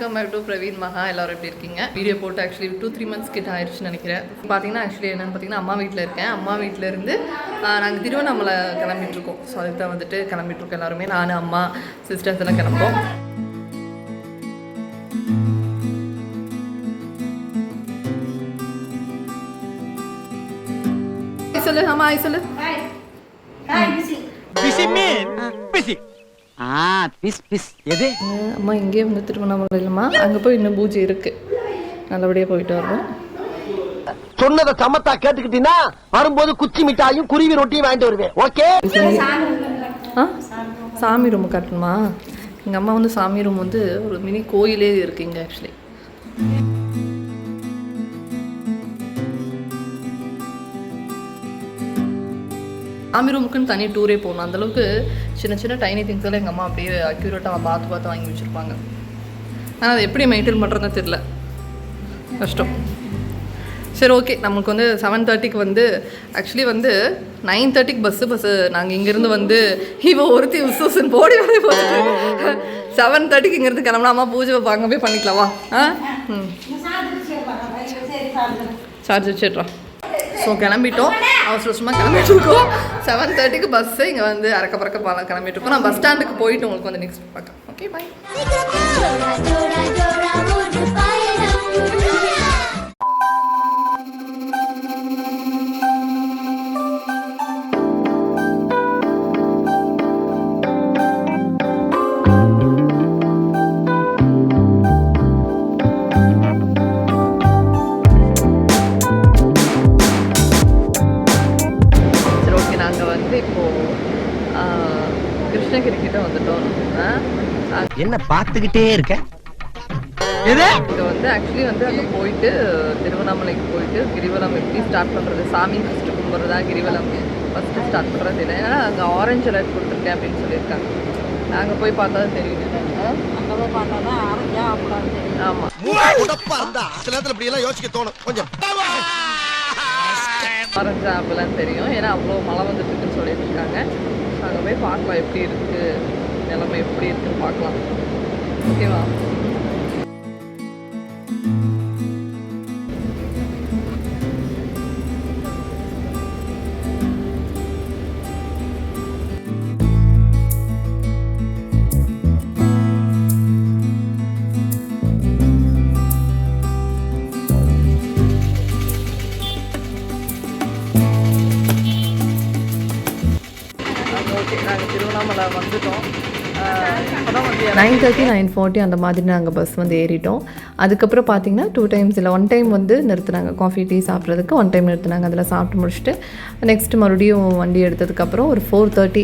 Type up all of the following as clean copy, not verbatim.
Welcome back to Praveen மகா. எல்லோரும் எப்படி இருக்கீங்க? வீடியோ போட்டு ஆக்சுவலி 2-3 months கிட்ட ஆயிடுச்சுன்னு நினைக்கிறேன். பார்த்தீங்கன்னா ஆக்சுவலி என்னென்னு பார்த்தீங்கன்னா அம்மா வீட்டில் இருக்கேன். அம்மா வீட்டிலேருந்து நாங்கள் திருவண்ணாமலை கிளம்பிட்டுருக்கோம். ஸோ அதுக்கு தான் வந்துட்டு கிளம்பிட்டுருக்கோம் எல்லாருமே. நான் அம்மா சிஸ்டர்ஸ் எல்லாம் கிளம்புறோம். சொல்லு அம்மா, சொல்லு. அம்மா இங்கே வந்து திருவண்ணாமலை இல்லைம்மா, அங்கே போய் இன்னும் பூஜை இருக்கு, நல்லபடியாக போயிட்டு வரோம். சொன்னதை சமத்தா கேட்டுக்கிட்டீங்கன்னா வரும்போது குச்சி மிட்டாயும் குருவி ரொட்டியும் வாங்கிட்டு வருவேன். ஓகே. சாமி ரூம் காட்டணுமா? எங்கள் அம்மா வந்து சாமி ரூம் வந்து ஒரு மினி கோயிலே இருக்குங்க ஆக்சுவலி. சாமி ரூமுக்குன்னு தனி டூரே போகணும். அந்தளவுக்கு சின்ன சின்ன டைனி திங்ஸ் எல்லாம் எங்கள் அம்மா அப்படியே அக்யூரேட்டாக பார்த்து வாங்கி வச்சுருப்பாங்க. ஆனால் அதை எப்படி மெயின்டைன் பண்ணுறதுன்னு தெரியல, கஷ்டம். சரி, ஓகே. நமக்கு வந்து 7:30க்கு வந்து ஆக்சுவலி வந்து 9:30க்கு பஸ்ஸு நாங்கள் இங்கேருந்து வந்து இவ ஒருத்தி உசுன்னு போடி வரைய போட்டு 7:30க்கு இங்கேருந்து கிளம்புனா பூஜை அங்கே போய் பண்ணிக்கலாமா? சார்ஜ் வச்சிடுறோம். ஸோ கிளம்பிட்டோம், அவசரமாக கிளம்பிட்டு இருக்கோம். 7:30க்கு பஸ்ஸு இங்கே வந்து அறக்க பறக்க கிளம்பிட்டு இருக்கோம். நான் பஸ் ஸ்டாண்டுக்கு போயிட்டு உங்களுக்கு வந்து நெக்ஸ்ட் பார்க்கலாம். ஓகே, பாய். கிருஷ்ணகிரி கிட்ட வந்துட்டோம். என்ன பார்த்துக்கிட்டே இருக்க? இங்க வந்து ஆக்சுவலி வந்து அங்கே போயிட்டு திருவண்ணாமலைக்கு போயிட்டு கிரிவலம் எப்படி ஸ்டார்ட் பண்ணுறது, சாமி ஃபஸ்ட்டு கும்பிட்றதா கிரிவலம் ஃபஸ்ட்டு ஸ்டார்ட் பண்ணுறது இல்லை. ஏன்னா அங்கே ஆரஞ்சு அலர்ட் கொடுத்துருக்கேன் அப்படின்னு சொல்லியிருக்காங்க. நாங்கள் போய் பார்த்தா தான் தெரியும். அங்கே போய் பார்த்தா தான் ஆரஞ்சா அப்படான்னு தெரியும். ஆமாம், சில நேரத்தில் இப்படியெல்லாம் யோசிக்க தோணும் கொஞ்சம். ஆரஞ்சா அப்பெல்லாம் தெரியும், ஏன்னா அவ்வளோ மழை வந்துட்டு இருக்குன்னு சொல்லியிருக்காங்க. அங்கே போய் பார்க்கலாம் எப்படி இருக்குது, நிலைமை எப்படி இருக்குன்னு பார்க்கலாம். ஓகேவா? நாங்கள் திருவண்ணாமலை வந்துட்டோம். 9:30 9:40 அந்த மாதிரி நாங்கள் பஸ் வந்து ஏறிட்டோம். அதுக்கப்புறம் பார்த்திங்கன்னா 2 times இல்லை 1 time வந்து நிறுத்தினாங்க காஃபி டீ சாப்பிட்றதுக்கு. 1 time நிறுத்தினாங்க. அதில் சாப்பிட்டு முடிச்சுட்டு நெக்ஸ்ட்டு மறுபடியும் வண்டி எடுத்ததுக்கப்புறம் ஒரு 4:30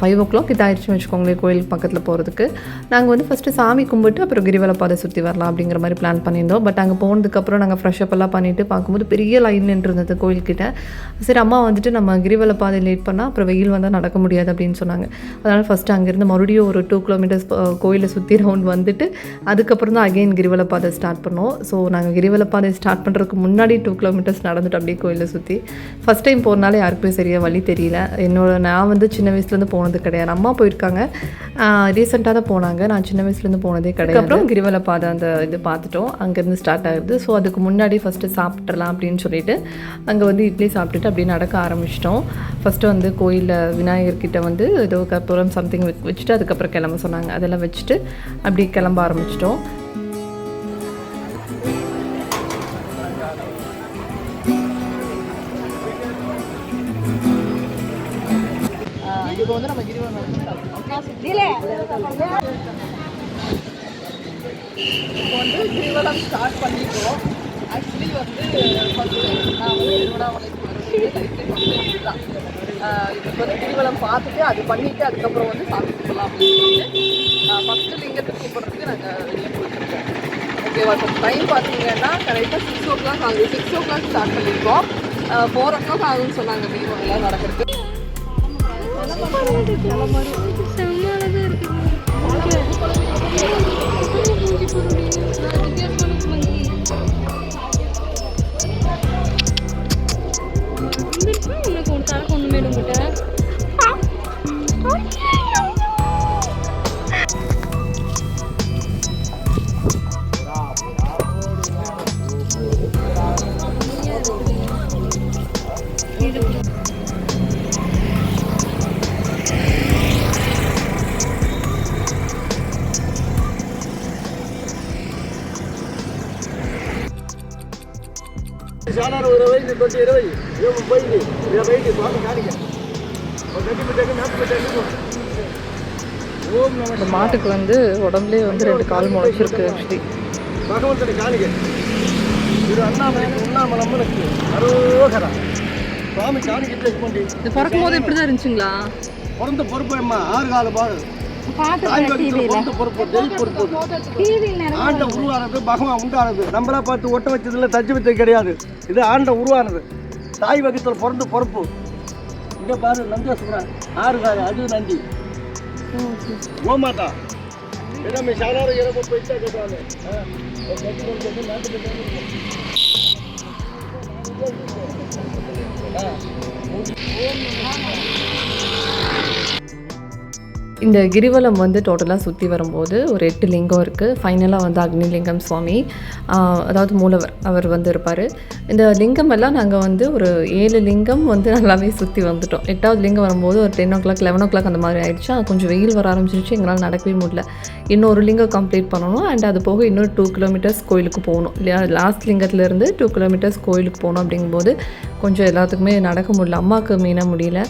5 o'clock இதாகிடுச்சுன்னு வச்சுக்கோங்களேன் கோயிலுக்கு பக்கத்தில் போகிறதுக்கு. நாங்கள் வந்து ஃபஸ்ட்டு சாமி கும்பிட்டு அப்புறம் கிரிவல பாதை சுற்றி வரலாம் அப்படிங்கிற மாதிரி பிளான் பண்ணியிருந்தோம். பட் அங்கே போனதுக்கப்புறம் நாங்கள் ஃப்ரெஷ்அப் எல்லாம் பண்ணிவிட்டு பார்க்கும்போது பெரிய லைன் நின்றுருந்தது கோயில்கிட்ட. சரி, அம்மா வந்துட்டு நம்ம கிரிவல பாதை லேட் பண்ணால் அப்புறம் வெயில் வந்தால் நடக்க முடியாது அப்படின்னு சொன்னாங்க. அதனால் ஃபஸ்ட்டு அங்கேருந்து மறுபடியும் ஒரு 2 kilometers கோயிலை சுற்றி ரவுண்ட் வந்துட்டு அதுக்கப்புறம் தான் அகெயின் கிரிவல பாதை ஸ்டார்ட் பண்ணோம். ஸோ நாங்கள் கிரிவல பாதை ஸ்டார்ட் பண்ணுறதுக்கு முன்னாடி 2 kilometers நடந்துட்டு அப்படியே கோயிலை சுற்றி. ஃபஸ்ட் டைம் போகிறனால யாருக்குமே சரியாக வழி தெரியல. நான் வந்து சின்ன வயசுலேருந்து போனது கிடையாது. அம்மா போயிருக்காங்க, ரீசெண்டாக தான் போனாங்க. நான் சின்ன வயசுலேருந்து போனதே கிடையாது. அப்புறம் கிரிவல பாதை அந்த இது பார்த்துட்டோம், அங்கேருந்து ஸ்டார்ட் ஆகுது. ஸோ அதுக்கு முன்னாடி ஃபஸ்ட்டு சாப்பிட்றலாம் அப்படின்னு சொல்லிட்டு அங்கே வந்து இட்லி சாப்பிட்டுட்டு அப்படியே நடக்க ஆரம்பிச்சிட்டோம். ஃபஸ்ட்டு வந்து கோயிலில் விநாயகர்கிட்ட வந்து ஏதோ கற்பூரம் சம்திங் வச்சுட்டு அதுக்கப்புறம் கிளம்ப சொன்னாங்க. அதெல்லாம் வச்சுட்டு அப்படி கிளம்ப ஆரம்பிச்சிட்டோம். இப்போ வந்து நம்ம கிரிவலம் ஸ்டார்ட் பண்ணிட்டோம். ஆக்சுவலி வந்து ஃபஸ்ட்டு நான் வந்து திருவண்ணாமலைக்கு தான் இப்போ வந்து கிரிவலம் பார்த்துட்டு அது பண்ணிவிட்டு அதுக்கப்புறம் வந்து சாமி கும்பிடலாம் அப்படின்னு சொல்லிட்டு ஃபஸ்ட்டு லிங்கத்தை கூப்பிட்றதுக்கு நாங்கள் வெளியே போயிட்டுருக்கோம். ஓகேவா? இப்போ டைம் பார்த்தீங்கன்னா கரெக்டாக 6 o'clock ஆகுது. 6 o'clock ஸ்டார்ட் பண்ணியிருக்கோம். 4 o'clock ஆகுதுன்னு சொன்னாங்க கிரிவலம் எல்லாம் நடக்கிறதுக்கு. చాలా 20 20 పోయింది 20 స్వామి కాడికి இந்த மாட்டுக்கு வந்து உடம்புலேயே வந்து 2 கால் முளைச்சிருக்கு ஆக்சுவலி. భగవంతుడి కాలికి మీరు అన్నామలకి ఉన్నామలమ్మలకి అరోగర స్వామి కాలికి ఇట్లేసుకోండి. இது பிறக்கும் போது இப்படி தான் இருந்துச்சுங்களா? பிறந்த பொறுப்பு அம்மா 6 கால பாடு பிறந்த பொறுப்பு தெய்வ பொறுப்பு. ஆண்ட உருவானது பகவான் உண்டானது. நம்மளா பார்த்து ஒட்ட வச்சதுல தச்சு வச்சது கிடையாது. இது ஆண்ட உருவானது. தாய் வகத்தில் பிறந்த பொறுப்பு. இங்கே பாரு நந்தேஸ்வரன் 6 கால அது நந்தி கோமாதா இடமே சாதாரண இரவு போயிட்டா கேட்டாங்க. இந்த கிரிவலம் வந்து டோட்டலாக சுற்றி வரும்போது ஒரு 8 லிங்கம் இருக்குது. ஃபைனலாக வந்து அக்னிலிங்கம் சுவாமி, அதாவது மூலவர் அவர் வந்து இருப்பார். இந்த லிங்கம் எல்லாம் நாங்கள் வந்து ஒரு 7 லிங்கம் வந்து நல்லாவே சுற்றி வந்துட்டோம். 8வது லிங்கம் வரும்போது ஒரு 10 o'clock 11 o'clock அந்த மாதிரி ஆயிடுச்சு. கொஞ்சம் வெயில் வர ஆரம்பிச்சிருச்சு, எங்களால் நடக்கவே முடியல. இன்னொரு லிங்கம் கம்ப்ளீட் பண்ணணும். அண்ட் அது போக இன்னொரு 2 kilometers கோயிலுக்கு போகணும் இல்லையா. லாஸ்ட் லிங்கத்துலேருந்து 2 kilometers கோயிலுக்கு போகணும். அப்படிங்கும்போது கொஞ்சம் எல்லாத்துக்குமே நடக்க முடியல. அம்மாவுக்கு மெயினாக முடியல,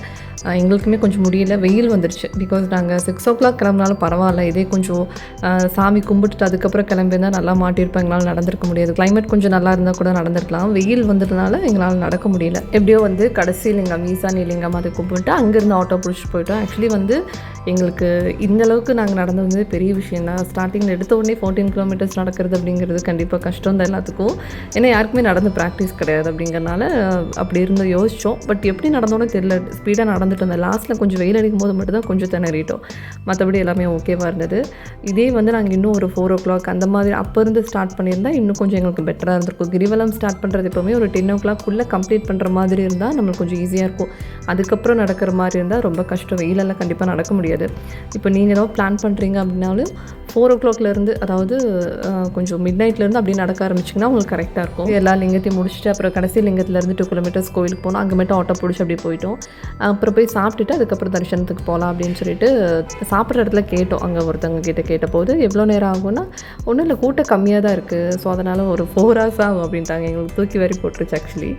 எங்களுக்குமே கொஞ்சம் முடியல. வெயில் வந்துடுச்சு. பிகாஸ் நாங்கள் 6 o'clock கிளம்புனாலும் பரவாயில்ல, இதே கொஞ்சம் சாமி கும்பிட்டுட்டு அதுக்கப்புறம் கிளம்பியிருந்தால் நல்லா மாட்டியிருப்பேன். எங்களால் நடந்திருக்க முடியாது. கிளைமேட் கொஞ்சம் நல்லா இருந்தால் கூட நடந்திருக்கலாம். வெயில் வந்ததுனால எங்களால் நடக்க முடியல. எப்படியோ வந்து கடைசி லிங்கம் ஈசானி லிங்கம் அதை கும்பிட்டு அங்கேருந்து ஆட்டோ பிடிச்சிட்டு போயிட்டோம். ஆக்சுவலி வந்து எங்களுக்கு இந்தளவுக்கு நாங்கள் நடந்து வந்து பெரிய விஷயம் தான். ஸ்டார்டிங்கில் எடுத்த உடனே 14 kilometers நடக்கிறது அப்படிங்கிறது கண்டிப்பாக கஷ்டம் தான் எல்லாத்துக்கும். ஏன்னா யாருக்குமே நடந்து ப்ராக்டிஸ் கிடையாது. அப்படிங்கிறனால அப்படி இருந்து யோசித்தோம். பட் எப்படி நடந்தோன்னே தெரியல, ஸ்பீடாக நடந்துட்டு இருந்தேன். லாஸ்ட்டில் கொஞ்சம் வெயில் அடிக்கும் போது மட்டும் தான் கொஞ்சம் திணறிட்டோம். மற்றபடி எல்லாமே ஓகேவாக இருந்தது. இதே வந்து நாங்கள் இன்னும் ஒரு 4 o'clock அந்த மாதிரி அப்போ இருந்து ஸ்டார்ட் பண்ணியிருந்தால் இன்னும் கொஞ்சம் எங்களுக்கு பெட்டராக இருந்திருக்கும். கிரிவலம் ஸ்டார்ட் பண்ணுறது எப்போவுமே ஒரு 10 o'clock கம்ப்ளீட் பண்ணுற மாதிரி இருந்தால் நம்மளுக்கு கொஞ்சம் ஈஸியாக இருக்கும். அதுக்கப்புறம் நடக்கிற மாதிரி இருந்தால் ரொம்ப கஷ்டம். வெயிலெல்லாம் கண்டிப்பாக நடக்க முடியாது. இப்போ நீங்கள் ஏதாவது பிளான் பண்ணுறீங்க அப்படின்னாலும் 4 o'clockலேருந்து, அதாவது கொஞ்சம் மிட் நைட்லேருந்து அப்படி நடக்க ஆரம்பிச்சிங்கன்னா உங்களுக்கு கரெக்டாக இருக்கும். எல்லா லிங்கத்தையும் முடிச்சுட்டு அப்புறம் கடைசி லிங்கத்துலேருந்து 2 kilometers கோயிலுக்கு போனோம். அங்கே மட்டும் ஆட்டோ பிடிச்சி அப்படி போயிட்டோம். அப்புறம் போய் சாப்பிட்டுட்டு அதுக்கப்புறம் தரிசனத்துக்கு போகலாம் அப்படின்னு சொல்லிட்டு சாப்பிட்ற இடத்துல கேட்டோம். அங்கே ஒருத்தவங்க கிட்ட கேட்டபோது எவ்வளோ நேரம் ஆகும்னா, ஒன்றும் இல்லை கூட்டம் கம்மியாக தான் இருக்குது, ஸோ அதனால் ஒரு 4 hours ஆகும் அப்படின்ட்டாங்க. எங்களுக்கு தூக்கி வரி போட்டுருச்சு ஆக்சுவலி.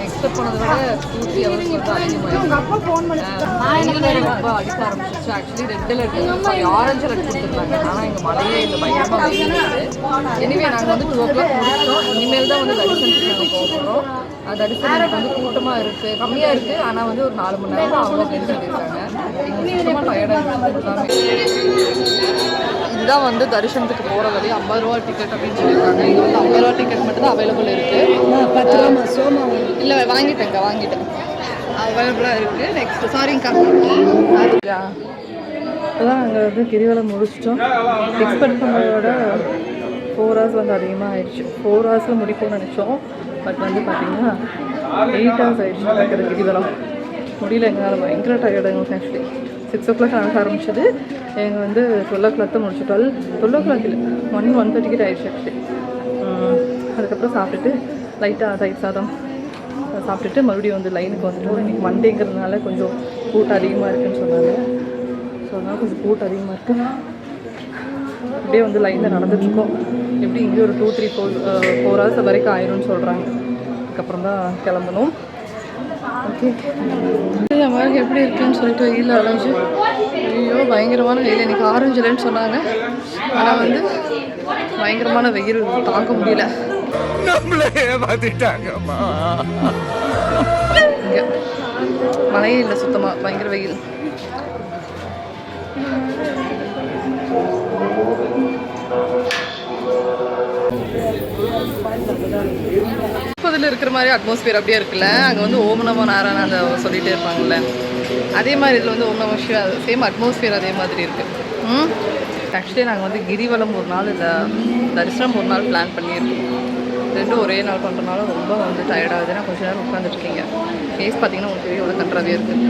எக்ஸ்பெக்ட் பண்ணதை விட 2-3 hours ரொம்ப அடிக்க ஆரம்பிச்சிச்சு. Actually red alert orange alert கொடுத்துருந்தாங்க. ஆனால் எங்கள் மழையே இல்லை, பயங்கரமாக வெயில். எனிவே நாங்கள் வந்து 2 o'clock முடிச்சிட்டோம். இனிமேல் தான் வந்து தரிசனத்துக்கு நாங்கள் போகிறோம். தரிசனத்துக்கு வந்து கூட்டமாக இருக்குது, கம்மியாக இருக்குது. ஆனால் வந்து ஒரு 4 மணி நேரம் அவங்க அப்படின்னு சொல்லியிருக்காங்க. எங்களுக்கு சுத்தமாக டயர்டாக எல்லாமே. இதுதான் வந்து தரிசனத்துக்கு போகிற வழி. 50 ரூபா டிக்கெட் அப்படின்னு சொல்லியிருக்காங்க. இது வந்து 50 ரூபா டிக்கெட் மட்டும் தான் அவைலபிள் இருக்குது. இல்லை வாங்கிட்டேன் அவைலபிளாக இருக்குது. நெக்ஸ்ட் சாரிங்கக்கா அதான் நாங்கள் வந்து கிரிவலம் முடிச்சிட்டோம். எக்ஸ்பெக்ட் பண்ணதோட 4 hours வந்து அதிகமாக ஆயிடுச்சு. 4 hours முடிப்போம்னு நினச்சோம். பட் வந்து பார்த்திங்கன்னா 8 hours ஆயிடுச்சு நடக்கிற கிரிவலம். முடியல, எங்களால் பயங்கர டயர்டு. எங்களுக்கு ஆக்சுவலி 6 o'clock நடக்க ஆரம்பிச்சது. எங்கள் வந்து 12 o'clock தான் முடிச்சு. 12 o'clock இல்லை 1:30 கிட்ட ஆயிடுச்சு ஆக்சுவலி. அதுக்கப்புறம் சாப்பிட்டுட்டு லைட்டாக தயிர் சாதம் சாப்பிட்டுட்டு மறுபடியும் வந்து லைனுக்கு வந்துட்டோம். இன்றைக்கி மண்டேங்கிறதுனால கொஞ்சம் கூட்டம் அதிகமாக இருக்குதுன்னு சொன்னாங்க. ஸோ அதனால் கொஞ்சம் கூட்டம் அதிகமாக இருக்குது. அப்படியே வந்து லைனில் நடந்துட்டுருக்கோம். எப்படி இங்கே ஒரு 2-4 hours வரைக்கும் ஆயிரும்னு சொல்கிறாங்க. அதுக்கப்புறம் தான் கிளம்பணும். ஓகே, மாதிரி எப்படி இருக்குன்னு சொல்லிட்டு வெயில் அலைஞ்சு, ஐயோ பயங்கரமான வெயில். இன்றைக்கி ஆரஞ்சு இல்லைன்னு சொன்னாங்க. ஆனால் வந்து பயங்கரமான வெயில் தாங்க முடியல. இங்கே மழையே இல்லை சுத்தமாக, பயங்கர வெயில். இப்போதில் இருக்கிற மாதிரி அட்மாஸ்பியர் அப்படியே இருக்குல்ல. அங்கே வந்து ஓம் நமோ நாராயண அந்த சொல்லிகிட்டே இருப்பாங்கள்ல, அதே மாதிரி இதில் வந்து ஓம் நமோ சிவா சேம் அட்மாஸ்பியர் அதே மாதிரி இருக்குது. ஆக்சுவலி நாங்கள் வந்து கிரிவலம் ஒரு நாள் இல்லை தரிசனம் ஒரு நாள் பிளான் பண்ணியிருக்கோம். ரெண்டும் ஒரே நாள் பண்ணுறதுனால ரொம்ப வந்து டயர்டாகுதுன்னா கொஞ்சம் நேரம் உட்காந்துட்ருக்கீங்க. ஃபேஸ் பார்த்தீங்கன்னா உங்களுக்கு பெரிய எவ்வளோ கண்ட்ராவே இருக்குது.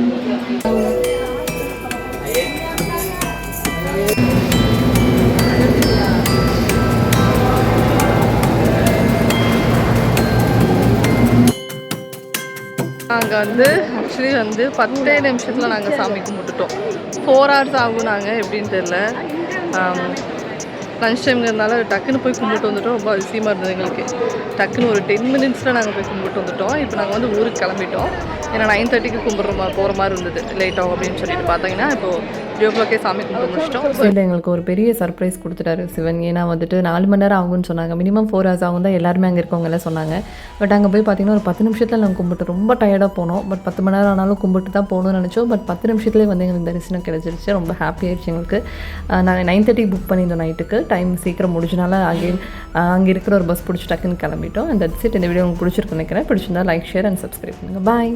நாங்கள் வந்து ஆக்சுவலி வந்து 10 நிமிஷத்தில் நாங்கள் சாமி கும்பிட்டுட்டோம். 4 hours ஆகும். நாங்கள் எப்படின்னு தெரில. லஞ்ச் டைம்ங்கிறதுனால டக்குன்னு போய் கும்பிட்டு வந்துட்டோம். ரொம்ப அதிசயமாக இருந்தது எங்களுக்கு. டக்குன்னு ஒரு 10 மினிட்ஸில் நாங்கள் போய் கும்பிட்டு வந்துட்டோம். இப்போ நாங்கள் வந்து ஊருக்கு கிளம்பிட்டோம். ஏன்னா 9:30க்கு போகிற மாதிரி இருந்தது, லேட் ஆகும் அப்படின்னு சொல்லிட்டு பார்த்தீங்கன்னா இப்போது 3 o'clock சாமி கும்பிட்டு முடிச்சிட்டோம். இதில் எங்களுக்கு ஒரு பெரிய சர்ப்ரைஸ் கொடுத்துட்டாரு சிவன். ஏன்னா வந்துட்டு 4 மணி நேரம் ஆகும்னு சொன்னாங்க. மினிமம் 4 hours ஆகும் தான் எல்லாருமே அங்கே இருக்கவங்க எல்லாம் சொன்னாங்க. பட் அங்கே போய் பார்த்தீங்கன்னா ஒரு 10 நிமிஷத்தில் நாங்கள் கும்பிட்டு ரொம்ப டயர்டாக போனோம். பட் 10 மணி நேரம் ஆனாலும் கும்பிட்டு தான் போகணும்னு நினச்சோம். பட் 10 நிமிஷத்துலேயே வந்து எங்களுக்கு தரிசனம் கிடச்சிருச்சு. ரொம்ப ஹாப்பி ஆயிடுச்சு எங்களுக்கு. நாங்கள் 9:30 புக் பண்ணியிருந்தோம் நைட்டுக்கு. டைம் சீக்கிரம் முடிஞ்சனால அங்கே இருக்கிற ஒரு பஸ் பிடிச்சி டக்குன்னு கிளம்பிட்டோம். அந்த தட்ஸ் இட். இந்த வீடியோ உங்களுக்கு பிடிச்சிருக்குன்னு நினைக்கிறேன். பிடிச்சிருந்தா லைக், ஷேர் அண்ட் சப்ஸ்கிரைப் பண்ணுங்கள். பாய்.